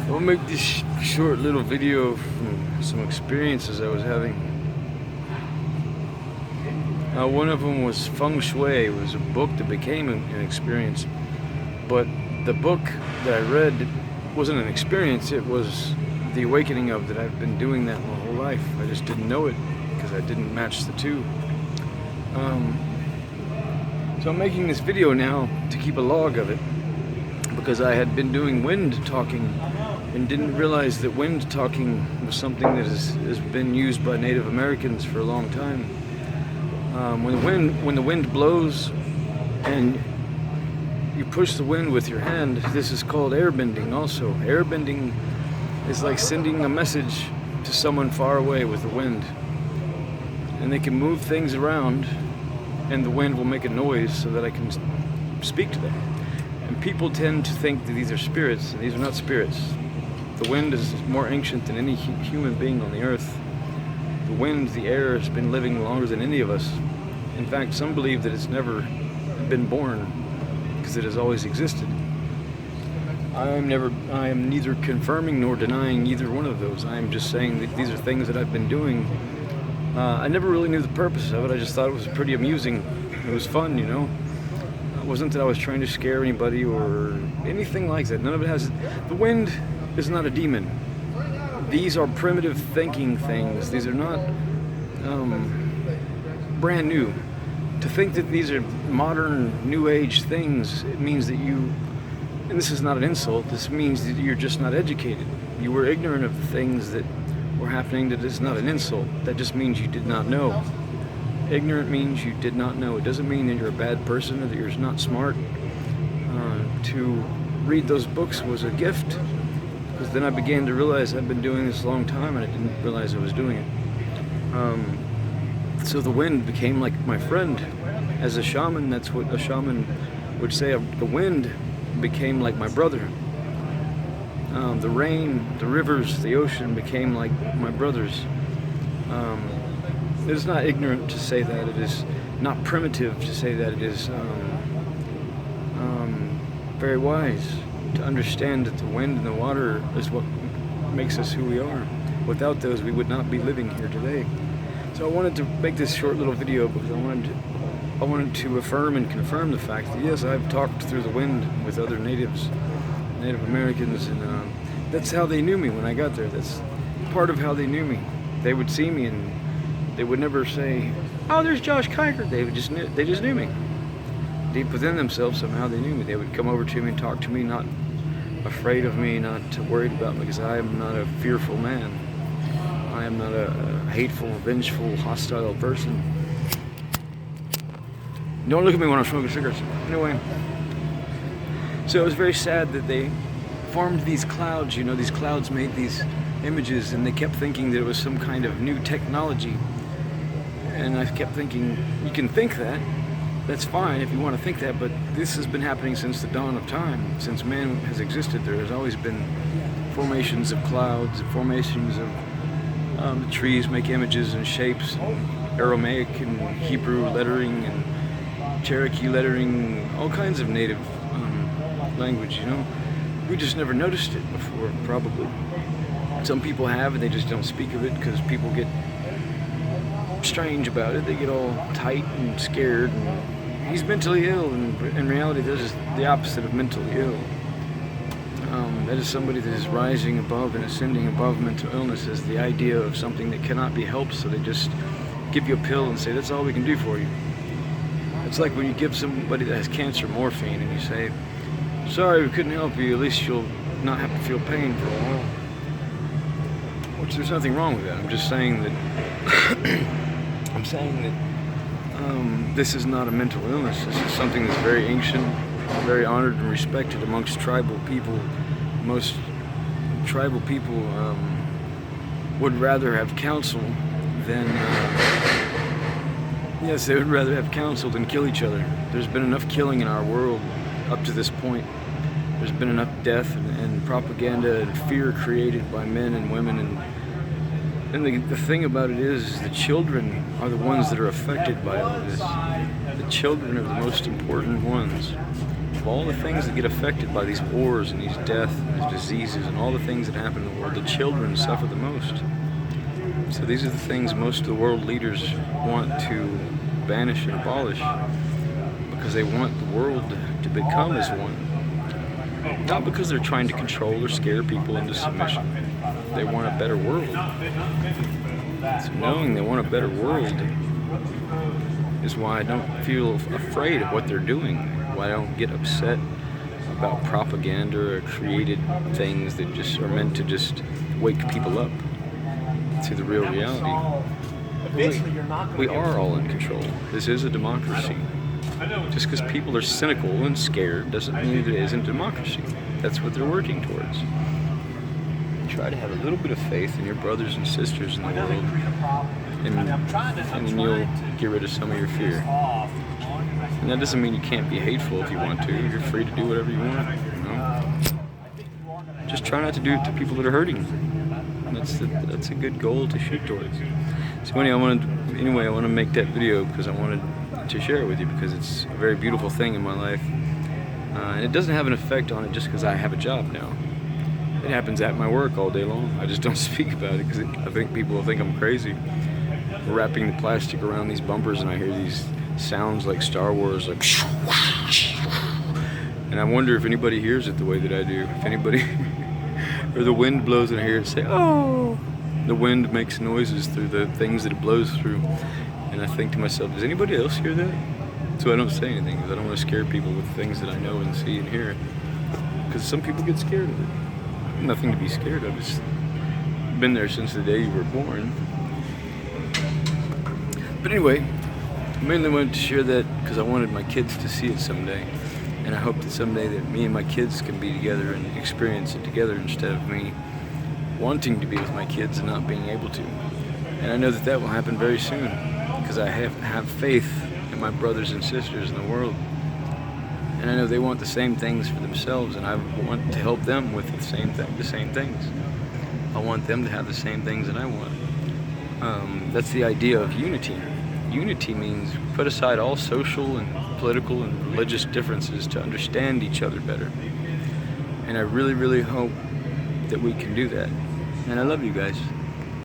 I'll make this short little video from some experiences I was having. One of them was Feng Shui. It was a book that became an experience. But the book that I read wasn't an experience, it was the awakening of that I've been doing that my whole life. I just didn't know it because I didn't match the two. So I'm making this video now to keep a log of it because I had been doing wind talking and didn't realize that wind talking was something that has been used by Native Americans for a long time. When the wind blows and you push the wind with your hand, this is called airbending also. Airbending is like sending a message to someone far away with the wind. And they can move things around and the wind will make a noise so that I can speak to them. And people tend to think that these are spirits, and these are not spirits. The wind is more ancient than any human being on the earth. The wind, the air, has been living longer than any of us. In fact, some believe that it's never been born because it has always existed. I am neither confirming nor denying either one of those. I am just saying that these are things that I've been doing. I never really knew the purpose of it. I just thought it was pretty amusing. It was fun, you know. It wasn't that I was trying to scare anybody or anything like that. None of it has. The wind is not a demon. These are primitive thinking things. These are not brand new. To think that these are modern, new age things, it means that you, and this is not an insult, this means that you're just not educated. You were ignorant of the things that were happening. That is not an insult. That just means you did not know. Ignorant means you did not know. It doesn't mean that you're a bad person or that you're not smart. To read those books was a gift, because then I began to realize I've been doing this a long time and I didn't realize I was doing it. So the wind became like my friend. As a shaman, that's what a shaman would say. The wind became like my brother. The rain, the rivers, the ocean became like my brothers. It is not ignorant to say that. It is not primitive to say that. It is very wise to understand that the wind and the water is what makes us who we are. Without those, we would not be living here today. So I wanted to make this short little video because I wanted to affirm and confirm the fact that yes, I've talked through the wind with other Native Americans, and that's how they knew me when I got there. That's part of how they knew me. They would see me and they would never say, "Oh, there's Josh Kiker." They just knew me. Deep within themselves, somehow they knew me. They would come over to me and talk to me, not afraid of me, not worried about me, because I am not a fearful man. I am not a hateful, vengeful, hostile person. Don't look at me when I'm smoking cigarettes. Anyway, so it was very sad that they formed these clouds. You know, these clouds made these images, and they kept thinking that it was some kind of new technology. And I kept thinking, you can think that. That's fine if you want to think that, but this has been happening since the dawn of time. Since man has existed, there has always been formations of clouds, formations of the trees make images and shapes, Aramaic and Hebrew lettering and Cherokee lettering, all kinds of native language, you know. We just never noticed it before, probably. Some people have, and they just don't speak of it because people get strange about it. They get all tight and scared, and he's mentally ill, and in reality that is the opposite of mentally ill. That is somebody that is rising above and ascending above mental illness, is the idea of something that cannot be helped, so they just give you a pill and say, that's all we can do for you. It's like when you give somebody that has cancer morphine and you say, sorry, we couldn't help you, at least you'll not have to feel pain for a while. Which there's nothing wrong with that. I'm just saying that this is not a mental illness. This is something that's very ancient, very honored and respected amongst tribal people. Most tribal people would rather have counsel than yes, they would rather have counsel than kill each other. There's been enough killing in our world up to this point. There's been enough death and propaganda and fear created by men and women, and the thing about it is the children are the ones that are affected by all this. The children are the most important ones. of all the things that get affected by these wars and these deaths and these diseases and all the things that happen in the world, the children suffer the most. So these are the things most of the world leaders want to banish and abolish, because they want the world to become as one. Not because they're trying to control or scare people into submission. They want a better world. So knowing they want a better world is why I don't feel afraid of what they're doing, why I don't get upset about propaganda or created things that just are meant to just wake people up to the real reality. We are all in control. This is a democracy. Just because people are cynical and scared doesn't mean that it isn't democracy. That's what they're working towards. Try to have a little bit of faith in your brothers and sisters in the world, and then you'll get rid of some of your fear. And that doesn't mean you can't be hateful if you want to. You're free to do whatever you want. You know? Just try not to do it to people that are hurting. That's a good goal to shoot towards. So anyway, I want to make that video because I wanted to share it with you, because it's a very beautiful thing in my life. And it doesn't have an effect on it just because I have a job now. It happens at my work all day long. I just don't speak about it because I think people will think I'm crazy. We're wrapping the plastic around these bumpers and I hear these sounds like Star Wars, like, and I wonder if anybody hears it the way that I do. If anybody, or the wind blows and I hear it say, oh. The wind makes noises through the things that it blows through. And I think to myself, does anybody else hear that? So I don't say anything, because I don't want to scare people with things that I know and see and hear. Because some people get scared of it. Nothing to be scared of. It's been there since the day you were born. But anyway, I mainly wanted to share that because I wanted my kids to see it someday. And I hope that someday that me and my kids can be together and experience it together, instead of me wanting to be with my kids and not being able to. And I know that that will happen very soon, because I have faith in my brothers and sisters in the world. And I know they want the same things for themselves, and I want to help them with the same things. I want them to have the same things that I want. That's the idea of unity. Unity means put aside all social and political and religious differences to understand each other better. And I really, really hope that we can do that. And I love you guys.